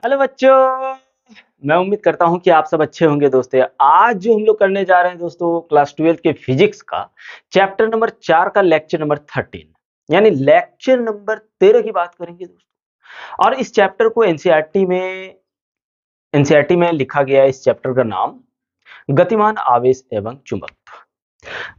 Hello बच्चों। मैं उम्मीद करता हूँ कि आप सब अच्छे होंगे दोस्तों। आज जो हम लोग करने जा रहे हैं दोस्तों, क्लास 12 के फिजिक्स का चैप्टर नंबर 4 का लेक्चर नंबर 13 यानी लेक्चर नंबर 13 की बात करेंगे दोस्तों। और इस चैप्टर को एनसीईआरटी में लिखा गया है। इस चैप्टर का नाम गतिमान आवेश एवं चुंबकत्व।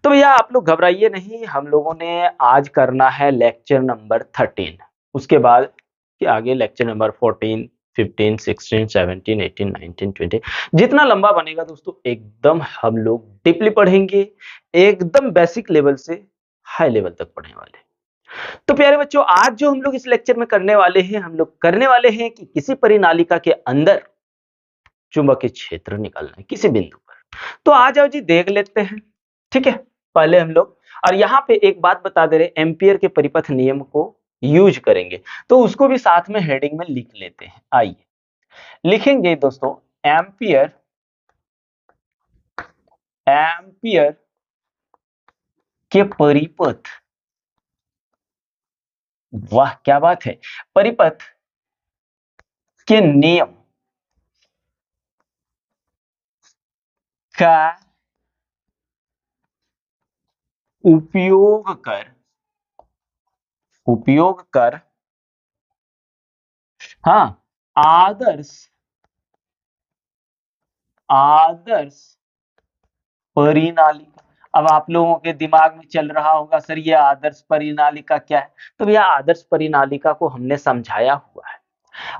तो भैया आप लोग घबराइए नहीं, हम लोगों ने आज करना है लेक्चर नंबर 13। उसके बाद के आगे लेक्चर नंबर 14, 15, 16, 17, 18, 19, 20 जितना लंबा बनेगा दोस्तों, एकदम हम लोग डीपली पढ़ेंगे। एकदम बेसिक लेवल से हाई लेवल तक पढ़ने वाले। तो प्यारे बच्चों, आज जो हम लोग इस लेक्चर में करने वाले हैं, हम लोग करने वाले हैं कि किसी परिनालिका के अंदर चुंबकीय क्षेत्र निकालना है किसी बिंदु पर। तो आ जाओ जी, देख लेते हैं। ठीक है, पहले हम लोग और यहाँ पे एक बात बता दे रहे, एम्पियर के परिपथ नियम को यूज करेंगे, तो उसको भी साथ में हेडिंग में लिख लेते हैं। आइए लिखेंगे दोस्तों, एम्पियर एम्पियर के परिपथ। वाह क्या बात है। परिपथ के नियम का उपयोग कर उपयोग कर हाँ, आदर्श आदर्श परिनालिका। अब आप लोगों के दिमाग में चल रहा होगा, सर ये आदर्श परिनालिका क्या है? तो भैया आदर्श परिनालिका को हमने समझाया हुआ है,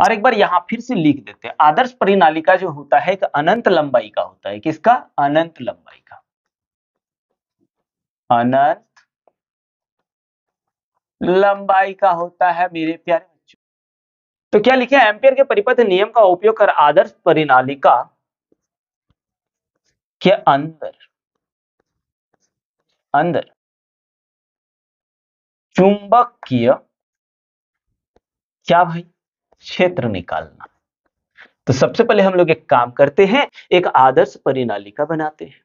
और एक बार यहां फिर से लिख देते हैं। आदर्श परिनालिका जो होता है एक अनंत लंबाई का होता है। किसका? अनंत लंबाई का। अनंत लंबाई का होता है मेरे प्यारे बच्चों। तो क्या लिखे? एम्पियर के परिपथ नियम का उपयोग कर आदर्श परिनालिका के अंदर अंदर चुंबकीय क्या भाई? क्षेत्र निकालना। तो सबसे पहले हम लोग एक काम करते हैं, एक आदर्श परिनालिका बनाते हैं।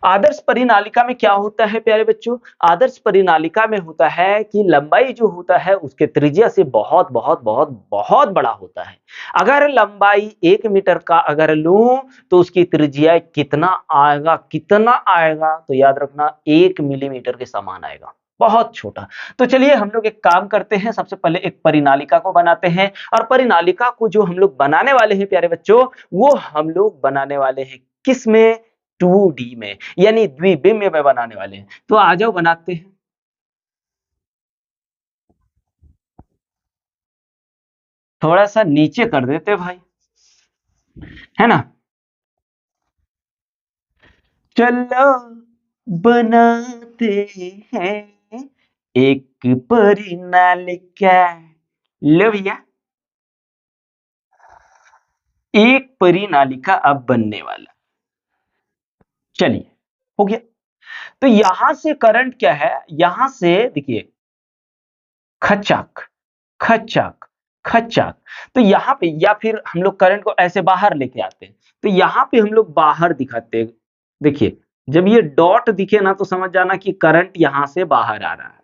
आदर्श परिनालिका में क्या होता है प्यारे बच्चों? आदर्श परिनालिका में होता है कि लंबाई जो होता है उसके त्रिज्या से बहुत बहुत बहुत बहुत बड़ा होता है। अगर लंबाई 1 मीटर का अगर लूं तो उसकी त्रिज्या कितना आएगा तो याद रखना 1 मिलीमीटर के समान आएगा, बहुत छोटा। तो चलिए हम लोग एक काम करते हैं, सबसे पहले एक परिनालिका को बनाते हैं। और परिनालिका को जो हम लोग बनाने वाले हैं प्यारे बच्चों, वो हम लोग बनाने वाले हैं किस में? 2D में, यानी द्विबिंब में बनाने वाले हैं। तो आ जाओ बनाते हैं। थोड़ा सा नीचे कर देते भाई, है ना? चलो बनाते हैं एक परिनालिका। लो भैया, एक परिनालिका अब बनने वाला। चलिए, हो गया। तो यहां से करंट क्या है? यहां से देखिए, खचाक खचाक खचाक। तो यहाँ पे या फिर हम लोग करंट को ऐसे बाहर लेके आते हैं, तो यहाँ पे हम लोग बाहर दिखाते हैं। देखिए, जब ये डॉट दिखे ना तो समझ जाना कि करंट यहाँ से बाहर आ रहा है।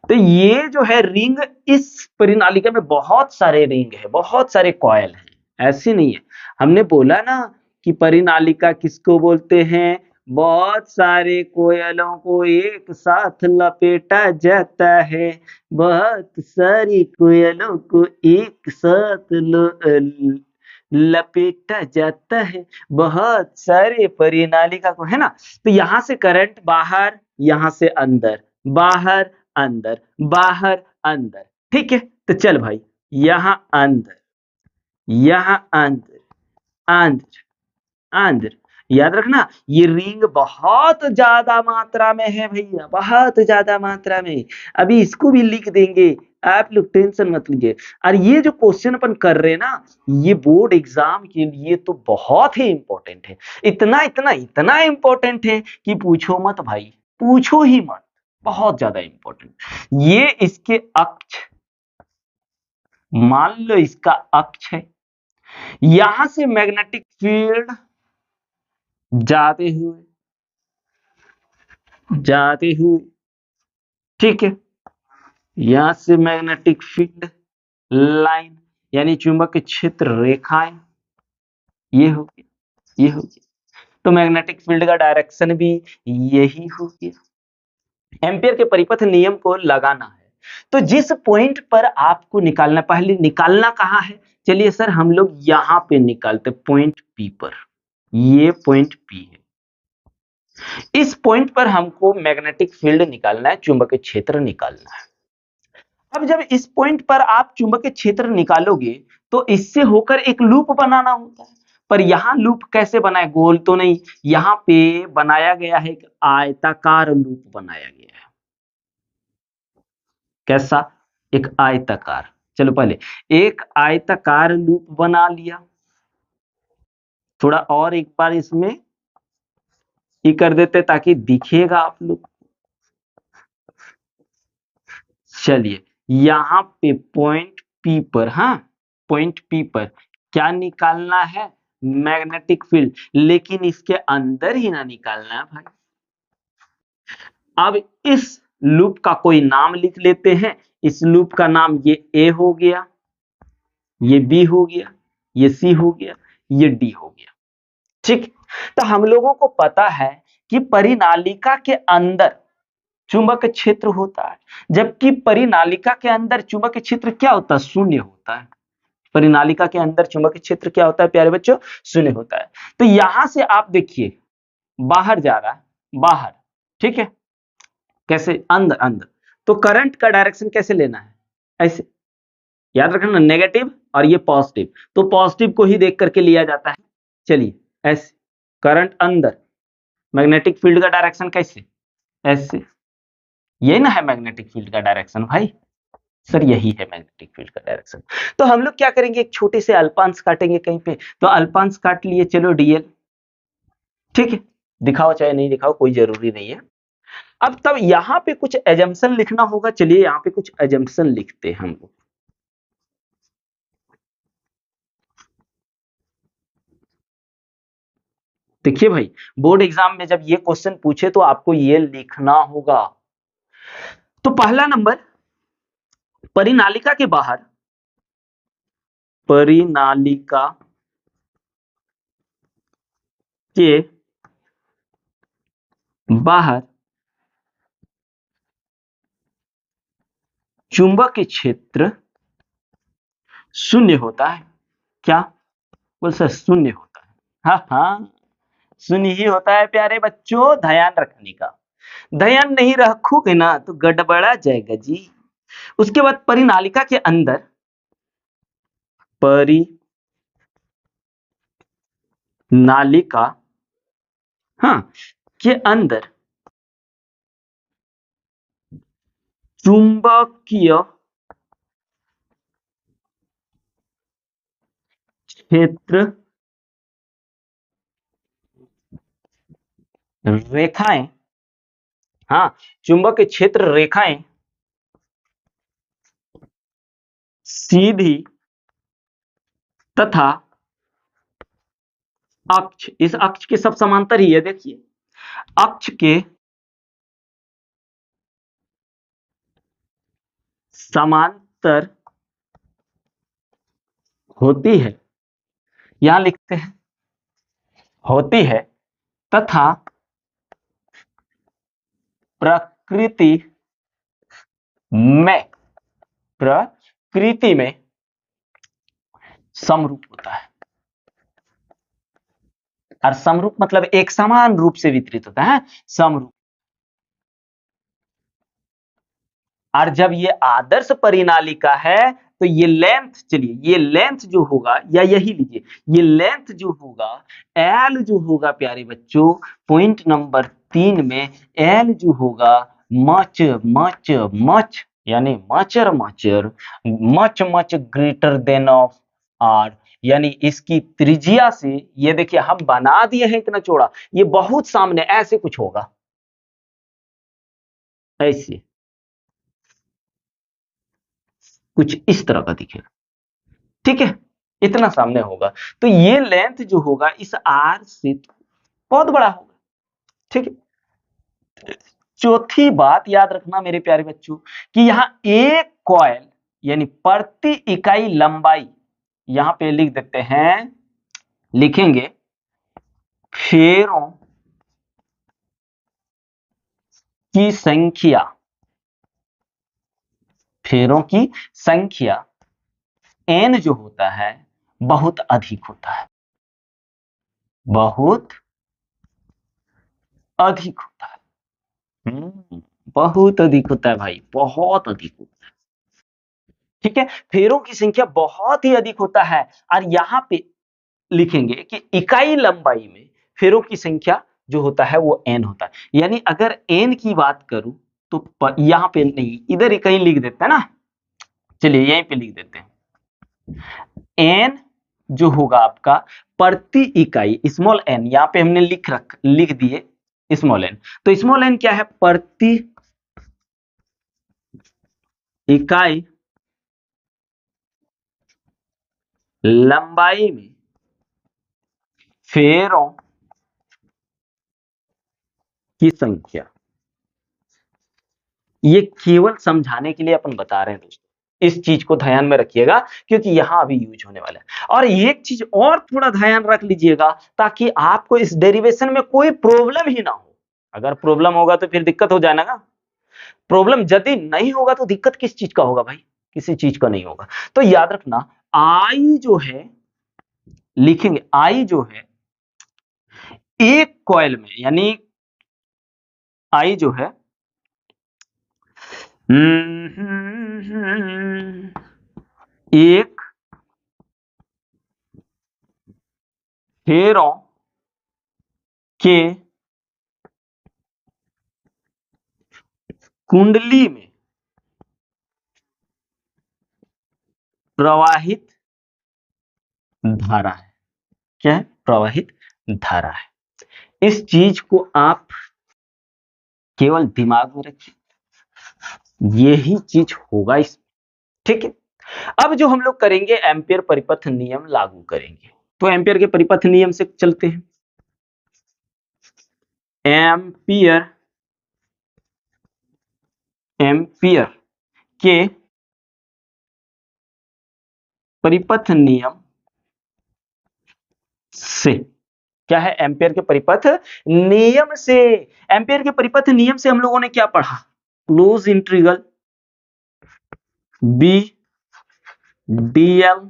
तो ये जो है रिंग, इस परिनालिका में बहुत सारे रिंग है, बहुत सारे कॉयल हैं, ऐसे नहीं है। हमने बोला ना कि परिनालिका किसको बोलते हैं? बहुत सारे कोयलों को एक साथ लपेटा जाता है। बहुत सारी कोयलों को एक साथ लपेटा जाता है। बहुत सारे परिनालिका को, है ना? तो यहां से करंट बाहर, यहां से अंदर, बाहर अंदर, बाहर अंदर। ठीक है, तो चल भाई, यहां अंदर, यहां अंदर, अंदर, अंदर। याद रखना, ये रिंग बहुत ज्यादा मात्रा में है भैया, बहुत ज्यादा मात्रा में। अभी इसको भी लिख देंगे, आप लोग टेंशन मत लीजिए। और ये जो क्वेश्चन अपन कर रहे हैं ना, ये बोर्ड एग्जाम के लिए तो बहुत ही इंपॉर्टेंट है। इतना इतना इतना इंपॉर्टेंट है कि पूछो मत भाई, पूछो ही मत। बहुत ज्यादा इंपॉर्टेंट। ये इसके अक्ष, मान लो इसका अक्ष है। यहां से मैग्नेटिक फील्ड जाते हुए, जाते हुए, ठीक है, यहां से मैग्नेटिक फील्ड लाइन यानी चुंबक क्षेत्र रेखाएं ये हो गया, ये हो गया। तो मैग्नेटिक फील्ड का डायरेक्शन भी यही हो गया। एम्पियर के परिपथ नियम को लगाना है, तो जिस पॉइंट पर आपको निकालना, पहले निकालना कहाँ है, चलिए सर हम लोग यहां पे निकालते, पॉइंट पी पर। ये पॉइंट पी है, इस पॉइंट पर हमको मैग्नेटिक फील्ड निकालना है, चुंबकीय क्षेत्र निकालना है। अब जब इस पॉइंट पर आप चुंबकीय क्षेत्र निकालोगे तो इससे होकर एक लूप बनाना होता है, पर यहां लूप कैसे बनाए, गोल तो नहीं, यहां पे बनाया गया है एक आयताकार लूप बनाया गया है। कैसा, एक आयताकार। चलो पहले एक आयताकार लूप बना लिया, थोड़ा और एक बार इसमें ये कर देते ताकि दिखेगा आप लोग। चलिए यहां पे पॉइंट पी पर, हाँ पॉइंट पी पर क्या निकालना है, मैग्नेटिक फील्ड, लेकिन इसके अंदर ही ना निकालना है भाई। अब इस लूप का कोई नाम लिख लेते हैं, इस लूप का नाम ये ए हो गया, ये बी हो गया, ये सी हो गया, ये डी हो गया। ठीक, तो हम लोगों को पता है कि परिनालिका के अंदर चुंबक क्षेत्र होता है, जबकि परिनालिका के अंदर चुंबक क्षेत्र क्या होता है, शून्य होता है। परिनालिका के अंदर चुंबकीय क्षेत्र क्या होता है प्यारे बच्चों, शून्य होता है। तो यहां से आप देखिए बाहर जा रहा है, बाहर, ठीक है, कैसे, अंदर अंदर। तो करंट का डायरेक्शन कैसे लेना है, ऐसे याद रखना, नेगेटिव और ये पॉजिटिव, तो पॉजिटिव को ही देख करके लिया जाता है। चलिए ऐसे, करंट अंदर, मैग्नेटिक फील्ड का डायरेक्शन कैसे, ऐसे, ये ना है मैग्नेटिक फील्ड का डायरेक्शन भाई, सर यही है मैग्नेटिक फील्ड का डायरेक्शन। तो हम लोग क्या करेंगे, एक छोटे से अल्पांश काटेंगे कहीं पे, तो अल्पांश काट लिए, चलो डीएल, ठीक है, दिखाओ चाहे नहीं दिखाओ कोई जरूरी नहीं है। अब तब यहां पे कुछ एजम्पशन लिखना होगा, चलिए यहां पे कुछ एजम्पशन लिखते हैं हम लोग। देखिए भाई, बोर्ड एग्जाम में जब ये क्वेश्चन पूछे तो आपको ये लिखना होगा। तो पहला नंबर, परिनालिका के बाहर, परिनालिका के बाहर चुंबकीय क्षेत्र शून्य होता है। क्या बोल सर, शून्य होता है, हाँ हाँ शून्य ही होता है प्यारे बच्चों, ध्यान रखने का, ध्यान नहीं रखोगे ना तो गड़बड़ा जाएगा जी। उसके बाद परिनालिका के अंदर, परिनालिका, हाँ, के अंदर चुंबकीय क्षेत्र रेखाएं, हाँ चुंबकीय क्षेत्र रेखाएं सीधी तथा अक्ष, इस अक्ष के सब समांतर ही है, देखिए अक्ष के समांतर होती है, यहां लिखते हैं होती है, तथा प्रकृति में, प्रकृति में समरूप होता है। और समरूप मतलब एक समान रूप से वितरित होता है, समरूप। और जब ये आदर्श परिनालिका है तो ये लेंथ, चलिए ये लेंथ जो होगा, या यही लीजिए, ये लेंथ जो होगा, एल जो होगा प्यारे बच्चों, पॉइंट नंबर 3 में एल जो होगा, मच मच मच, यानी मचर मचर, much much greater than of r, यानी इसकी त्रिज्या से, ये देखिए हम बना दिए हैं इतना चौड़ा, ये बहुत सामने ऐसे कुछ होगा, ऐसे कुछ इस तरह का दिखेगा, ठीक है, इतना सामने होगा। तो ये लेंथ जो होगा इस आर से बहुत बड़ा होगा, ठीक है। चौथी बात याद रखना मेरे प्यारे बच्चों, कि यहां एक कॉइल, यानी प्रति इकाई लंबाई, यहां पे लिख देते हैं, लिखेंगे फेरों की संख्या, फेरों की संख्या n जो होता है बहुत अधिक होता है, बहुत अधिक होता है। बहुत अधिक होता है भाई, बहुत अधिक होता है। ठीक है, फेरों की संख्या बहुत ही अधिक होता है। और यहां पे लिखेंगे कि इकाई लंबाई में फेरों की संख्या जो होता है वो n होता है। यानी अगर n की बात करूं तो यहां पे नहीं, इधर ही कहीं लिख देते हैं ना, चलिए यहीं पे लिख देते हैं। n जो होगा आपका प्रति इकाई, स्मॉल n यहां पे हमने लिख दिए स्मॉल n। तो स्मॉल n क्या है? प्रति इकाई लंबाई में फेरों की संख्या। ये केवल समझाने के लिए अपन बता रहे हैं दोस्तों, इस चीज को ध्यान में रखिएगा क्योंकि यहां अभी यूज होने वाला है। और एक चीज और थोड़ा ध्यान रख लीजिएगा ताकि आपको इस डेरिवेशन में कोई प्रॉब्लम ही ना हो। अगर प्रॉब्लम होगा तो फिर दिक्कत हो जाएगा ना। प्रॉब्लम यदि नहीं होगा तो दिक्कत किस चीज का होगा भाई? किसी चीज का नहीं होगा। तो याद रखना, आई जो है, लिखेंगे आई जो है एक कॉइल में, यानी आई जो है एक फेरों के कुंडली में प्रवाहित धारा है। क्या है? प्रवाहित धारा है। इस चीज को आप केवल दिमाग में रखिए, यही चीज होगा इस। ठीक है, अब जो हम लोग करेंगे एम्पियर परिपथ नियम लागू करेंगे। तो एम्पियर के परिपथ नियम से चलते हैं। एम्पियर एम्पियर के परिपथ नियम से, क्या है? एम्पियर के परिपथ नियम से। एम्पियर के परिपथ नियम से हम लोगों ने क्या पढ़ा? Close integral B d l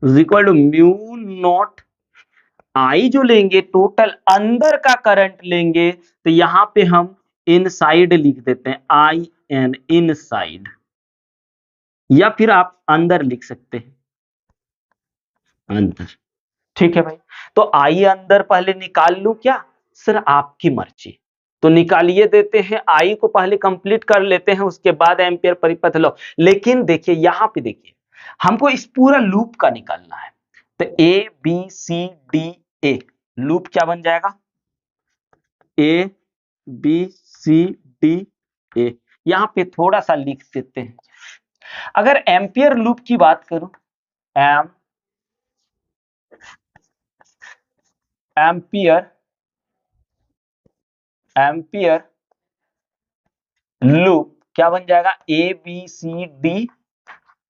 is equal to mu not I जो लेंगे टोटल अंदर का करंट लेंगे तो यहां पे हम इनसाइड लिख देते हैं, आई एन इनसाइड, या फिर आप अंदर लिख सकते हैं, अंदर। ठीक है भाई, तो आइए अंदर पहले निकाल लूं क्या? सर आपकी मर्जी, तो निकालिए देते हैं। आई को पहले कंप्लीट कर लेते हैं, उसके बाद एम्पियर परिपथ लो। लेकिन देखिए यहां पे, देखिए हमको इस पूरा लूप का निकालना है। तो A B C D A loop क्या बन जाएगा? A B C D A. यहां पे थोड़ा सा लिख देते हैं। अगर एम्पियर लूप की बात करूं, एम एम्पियर एम्पियर लूप क्या बन जाएगा? A B C D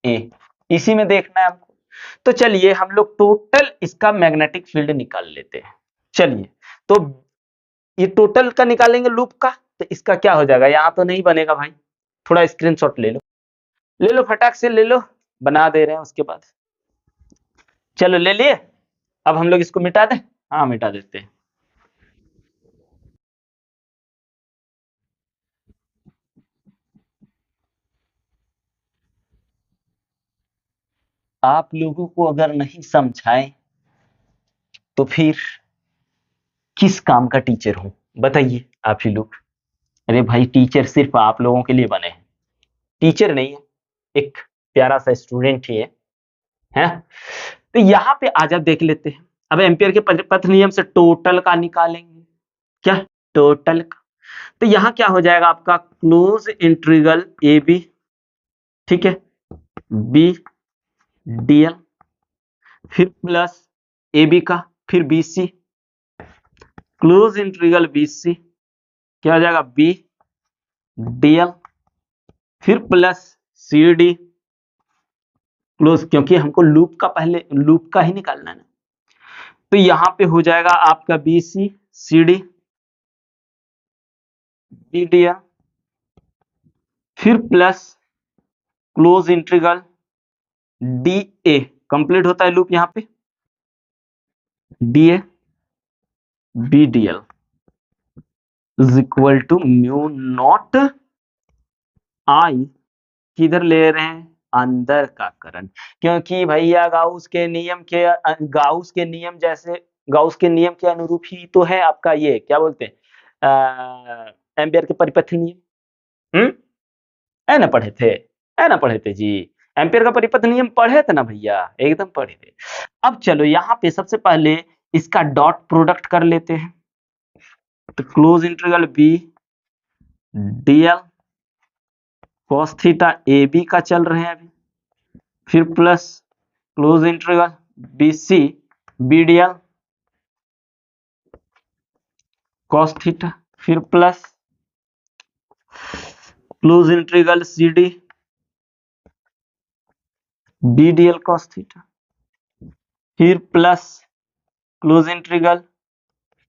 A. इसी में देखना है हमको। तो चलिए हम लोग टोटल इसका मैग्नेटिक फील्ड निकाल लेते हैं। चलिए, तो ये टोटल का निकालेंगे लूप का, तो इसका क्या हो जाएगा? यहां तो नहीं बनेगा भाई, थोड़ा स्क्रीनशॉट ले लो, ले लो फटाक से ले लो, बना दे रहे हैं उसके बाद। चलो ले लिए। अब हम लोग इसको मिटा दें। हाँ मिटा देते हैं। आप लोगों को अगर नहीं समझाएं तो फिर किस काम का टीचर हूं? बताइए आप ही लोग। अरे भाई टीचर सिर्फ आप लोगों के लिए बने हैं, टीचर नहीं है, एक प्यारा सा स्टूडेंट ही है। तो यहां पे आज आप देख लेते हैं। अब एम्पियर के पथ नियम से टोटल का निकालेंगे। क्या? टोटल का। तो यहां क्या हो जाएगा आपका? क्लोज इंटीग्रल ए बी, ठीक है, बी डीएल, फिर प्लस ए बी का, फिर B C, close integral B C, क्या हो जाएगा? बी डीएल, फिर प्लस सी डी, क्लोज, क्योंकि हमको लूप का पहले लूप का ही निकालना है ना। तो यहां पे हो जाएगा आपका B C C D B D L, फिर plus close integral D A, complete होता है लूप यहां पे, D A B D L is equal to mu not I, किधर ले रहे हैं, अंदर का करंट, क्योंकि भैया गाउस के नियम के गाउस के नियम जैसे गाउस के नियम के अनुरूप ही तो है आपका ये क्या बोलते हैं एम्पियर के परिपथ नियम। है ना पढ़े थे, है ना पढ़े थे जी, एम्पियर का परिपथ नियम पढ़े थे ना भैया, एकदम पढ़े थे। अब चलो यहाँ पे सबसे पहले इसका डॉट प्रोडक्ट कर लेते हैं, तो close integral B d l cos theta A B का चल रहे हैं अभी, फिर plus close integral B C B D L cos theta, फिर plus close integral C D B D L cos theta, फिर plus close integral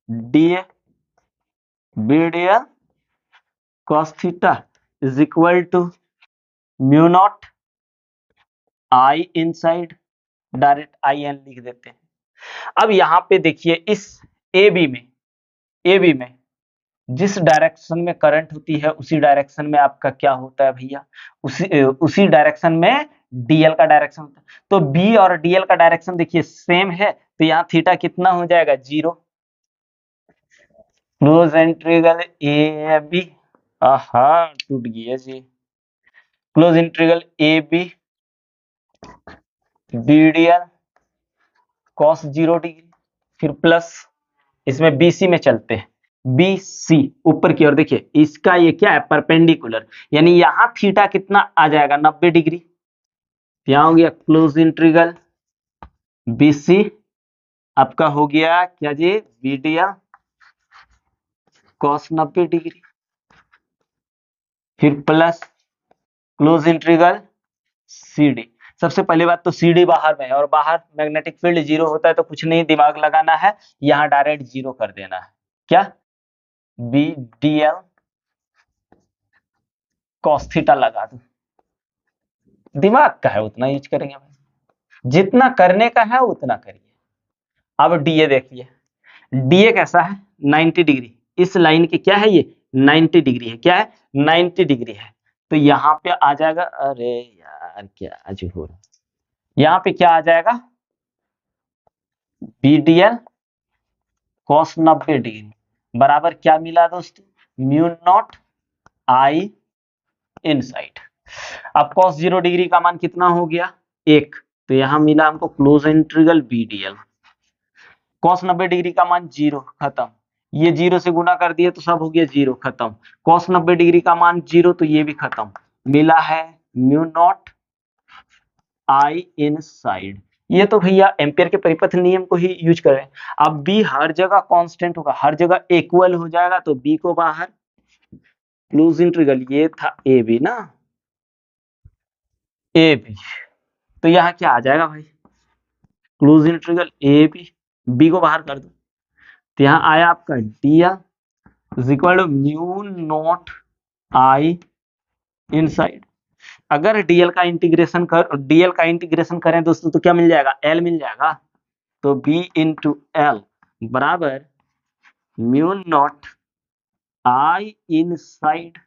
D A B D L cos theta is equal to mu not I inside, direct I in लिख देते हैं। अब यहाँ पे देखिए इस ए बी में जिस डायरेक्शन में करंट होती है उसी डायरेक्शन में आपका क्या होता है भैया, उसी डायरेक्शन में डीएल का डायरेक्शन होता है। तो बी और डीएल का डायरेक्शन देखिए सेम है, तो यहाँ थीटा कितना हो जाएगा, 0। क्लोज इंटीग्रल ए बी, आहा टूट गया जी, close integral A B B D L cos 0 degree, फिर प्लस इसमें बीसी में चलते हैं, बी सी ऊपर की ओर देखिए इसका ये क्या है, परपेंडिकुलर, यानी यहां थीटा कितना आ जाएगा, 90 डिग्री। यहां हो गया क्लोज इंटीग्रल बी सी, आपका हो गया क्या जी, B D L cos 90 degree, फिर plus close integral C D. सबसे पहली बात तो सी डी बाहर में है और बाहर मैग्नेटिक फील्ड 0 होता है, तो कुछ नहीं दिमाग लगाना है, यहां डायरेक्ट 0 कर देना है, क्या B D L cos theta लगा दो, दिमाग का है उतना यूज करेंगे, जितना करने का है उतना करिए। अब डीए देखिए, डीए कैसा है, 90 डिग्री, इस लाइन की क्या है ये, 90 डिग्री है, क्या है 90 डिग्री है, तो यहाँ पे आ जाएगा, अरे यार क्या आज हो रहा है, यहाँ पे क्या आ जाएगा, B D L cos 90 degree बराबर क्या मिला दोस्तों, म्यू नॉट आई इनसाइड। अब cos 0 डिग्री का मान कितना हो गया, 1, तो यहां मिला हमको close integral B D L, cos 90 degree का मान 0, खत्म, ये 0 से गुना कर दिए तो सब हो गया 0, खत्म, cos 90 डिग्री का मान 0, तो ये भी खत्म, मिला है म्यू नॉट आई इनसाइड। ये तो भैया एम्पियर के परिपथ नियम को ही यूज करें। अब बी हर जगह कांस्टेंट होगा, हर जगह इक्वल हो जाएगा, तो बी को बाहर, क्लोज इंटीग्रल ये था ए बी ना, ए बी, तो यहाँ क्या आ जाएगा भाई, close integral A B, B को बाहर कर दो, तो यहाँ आया आपका D L is equal to mu not I inside. अगर डीएल का इंटीग्रेशन करें दोस्तों तो क्या मिल जाएगा, एल मिल जाएगा, तो बी इंटू एल बराबर म्यू नॉट आई इनसाइड,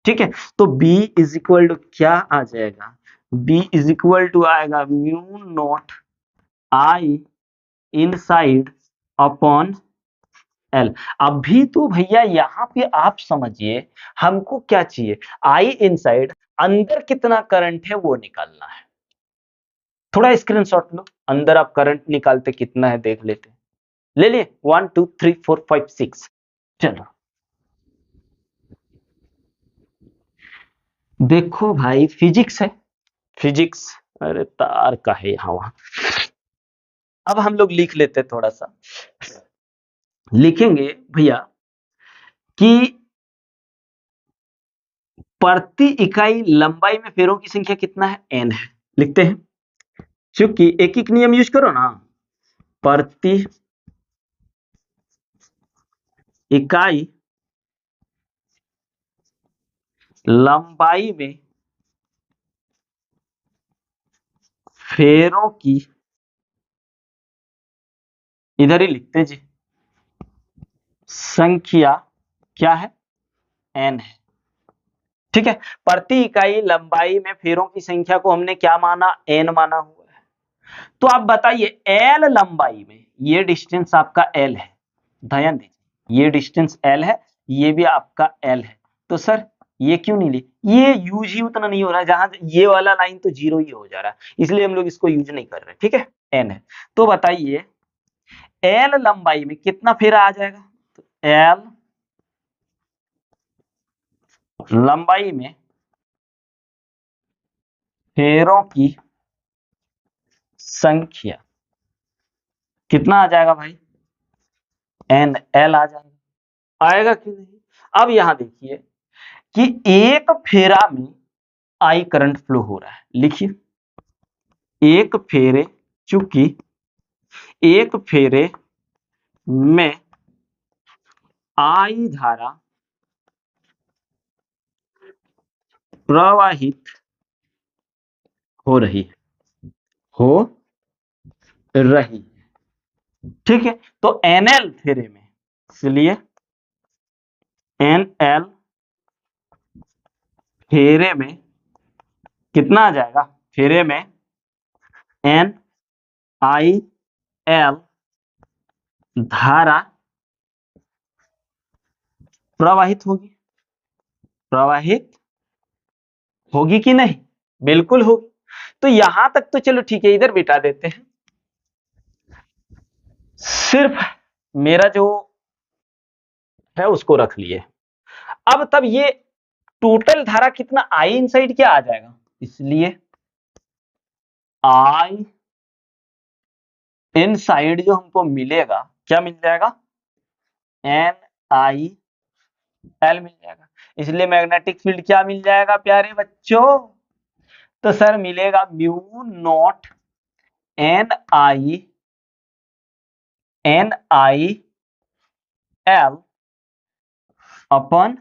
ठीक है। तो B इज इक्वल टू क्या आ जाएगा, B इज इक्वल टू आएगा mu naught I inside upon L. अभी तो भैया यहाँ पे आप समझिए, हमको क्या चाहिए, आई इनसाइड, अंदर कितना करंट है वो निकालना है। थोड़ा स्क्रीनशॉट लो, अंदर आप करंट निकालते कितना है देख लेते हैं, ले लिए 1 2 3 4 5 6, चलो देखो भाई फिजिक्स है, फिजिक्स, अरे तार का है यहाँ वहां। अब हम लोग लिख लेते हैं, थोड़ा सा लिखेंगे भैया कि प्रति इकाई लंबाई में फेरों की संख्या कितना है, n है, लिखते हैं चूंकि एक एक नियम यूज करो ना, प्रति इकाई लंबाई में फेरों की, इधर ही लिखते जी, संख्या क्या है, n है। ठीक है, प्रति इकाई लंबाई में फेरों की संख्या को हमने क्या माना, n माना हुआ है। तो आप बताइए l लंबाई में, ये डिस्टेंस आपका l है, ध्यान दीजिए ये डिस्टेंस l है, ये भी आपका l है। तो सर ये क्यों नहीं ली, ये यूज ही उतना नहीं हो रहा है, जहां ये वाला लाइन तो जीरो ही हो जा रहा है, इसलिए हम लोग इसको यूज नहीं कर रहे। ठीक है, n है। तो बताइए l लंबाई में कितना फेरा आ जाएगा, तो l लंबाई में फेरों की संख्या कितना आ जाएगा भाई, n l आ जाएगा, आएगा कि नहीं। अब यहां देखिए कि एक फेरा में I करंट फ्लो हो रहा है, लिखिए एक फेरे, चूंकि एक फेरे में I धारा प्रवाहित हो रही है, हो रही। ठीक है, तो NL फेरे में, इसलिए NL फेरे में कितना आ जाएगा, फेरे में NIL धारा प्रवाहित होगी, प्रवाहित होगी कि नहीं, बिल्कुल होगी। तो यहां तक तो चलो ठीक है, इधर बिठा देते हैं, सिर्फ मेरा जो है उसको रख लिए। अब तब ये टोटल धारा कितना I इनसाइड क्या आ जाएगा, इसलिए I इनसाइड जो हमको मिलेगा क्या मिल जाएगा, NIL मिल जाएगा। इसलिए मैग्नेटिक फील्ड क्या मिल जाएगा प्यारे बच्चों, तो सर मिलेगा म्यू नॉट NIL अपन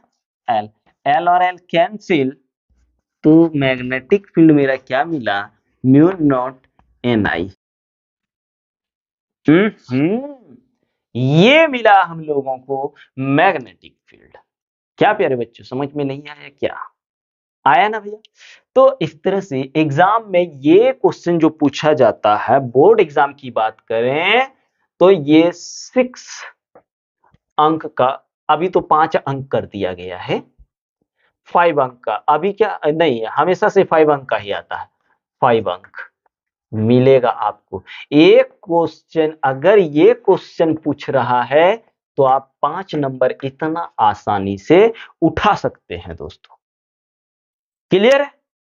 L, L और L कैंसिल, तो मैग्नेटिक फील्ड मेरा क्या मिला, म्यू नॉट NI। ये मिला हम लोगों को मैग्नेटिक फील्ड। क्या प्यारे बच्चों समझ में नहीं आया क्या, आया ना भैया। तो इस तरह से एग्जाम में ये क्वेश्चन जो पूछा जाता है, बोर्ड एग्जाम की बात करें तो ये 6 अंक का, अभी तो 5 अंक कर दिया गया है, 5 अंक का, अभी क्या नहीं है, हमेशा से 5 अंक का ही आता है, 5 अंक मिलेगा आपको। एक क्वेश्चन, अगर ये क्वेश्चन पूछ रहा है तो आप 5 नंबर इतना आसानी से उठा सकते हैं दोस्तों। क्लियर है,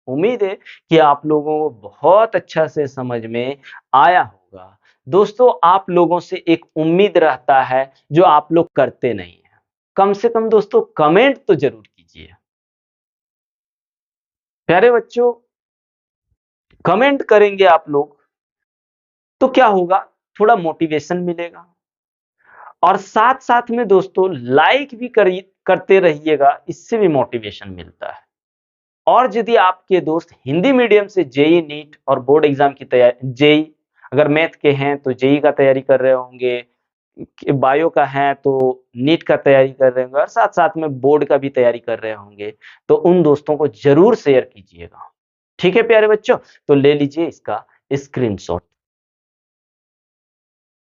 उम्मीद है कि आप लोगों को बहुत अच्छा से समझ में आया होगा। दोस्तों आप लोगों से एक उम्मीद रहता है जो आप लोग करते नहीं है, कम से कम दोस्तों कमेंट तो जरूर कीजिए। प्यारे बच्चों कमेंट करेंगे आप लोग तो क्या होगा, थोड़ा मोटिवेशन मिलेगा, और साथ साथ में दोस्तों लाइक भी करते रहिएगा, इससे भी मोटिवेशन मिलता है। और यदि आपके दोस्त हिंदी मीडियम से जेई नीट और बोर्ड एग्जाम की तैयारी, जेई अगर मैथ के हैं तो जेई का तैयारी कर रहे होंगे, बायो का है तो नीट का तैयारी कर रहे होंगे, और साथ साथ में बोर्ड का भी तैयारी कर रहे होंगे, तो उन दोस्तों को जरूर शेयर कीजिएगा। ठीक है प्यारे बच्चों, तो ले लीजिए इसका स्क्रीनशॉट।